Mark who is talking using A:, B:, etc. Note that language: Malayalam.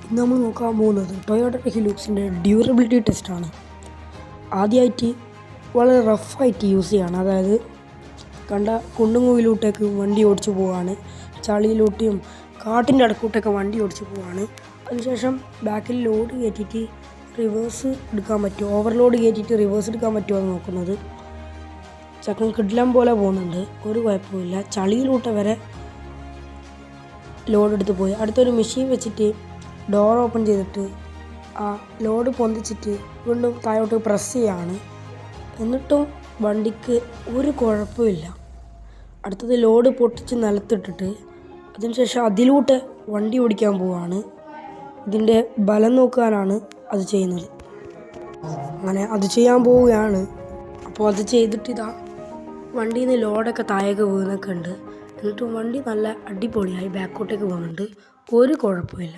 A: ഇന്ന് നമ്മൾ നോക്കാൻ പോകുന്നത് ടൊയോട്ട ഹിലൂക്സിൻ്റെ ഡ്യൂറബിലിറ്റി ടെസ്റ്റാണ്. ആദ്യമായിട്ട് വളരെ റഫായിട്ട് യൂസ് ചെയ്യാണ്. അതായത് കണ്ട കുണ്ടുങ്ങുവിലൂട്ടേക്ക് വണ്ടി ഓടിച്ചു പോവാണ്, ചളിയിലൂട്ടിയും കാട്ടിൻ്റെ അടുക്കൂട്ടൊക്കെ വണ്ടി ഓടിച്ചു പോവാണ്. അതിനുശേഷം ബാക്കിൽ ലോഡ് കയറ്റിയിട്ട് റിവേഴ്സ് എടുക്കാൻ പറ്റുമോ, ഓവർലോഡ് കയറ്റിയിട്ട് റിവേഴ്സ് എടുക്കാൻ പറ്റുമോ എന്ന് നോക്കുന്നത്. ചക്കൻ കിഡ്ലം പോലെ പോകുന്നുണ്ട്, ഒരു കുഴപ്പമില്ല. ചളിയിലൂട്ട വരെ ലോഡ് എടുത്ത് പോയി. അടുത്തൊരു മെഷീൻ വെച്ചിട്ട് ഡോർ ഓപ്പൺ ചെയ്തിട്ട് ആ ലോഡ് പൊന്തിച്ചിട്ട് വീണ്ടും താഴോട്ട് പ്രസ് ചെയ്യാണ്. എന്നിട്ടും വണ്ടിക്ക് ഒരു കുഴപ്പമില്ല. അടുത്തത് ലോഡ് പൊട്ടിച്ച് നിലത്തിട്ടിട്ട് അതിനുശേഷം അതിലൂടെ വണ്ടി ഓടിക്കാൻ പോവാണ്. ഇതിൻ്റെ ബലം നോക്കാനാണ് അത് ചെയ്യുന്നത്. അങ്ങനെ അത് ചെയ്യാൻ പോവുകയാണ്. അപ്പോൾ അത് ചെയ്തിട്ട് ഇതാ വണ്ടിയിൽ നിന്ന് ലോഡൊക്കെ താഴേക്ക് വീണൊക്കെ ഉണ്ട്. എന്നിട്ടും വണ്ടി നല്ല അടിപൊളിയായി ബാക്കോട്ടേക്ക് പോകുന്നുണ്ട്, ഒരു കുഴപ്പമില്ല.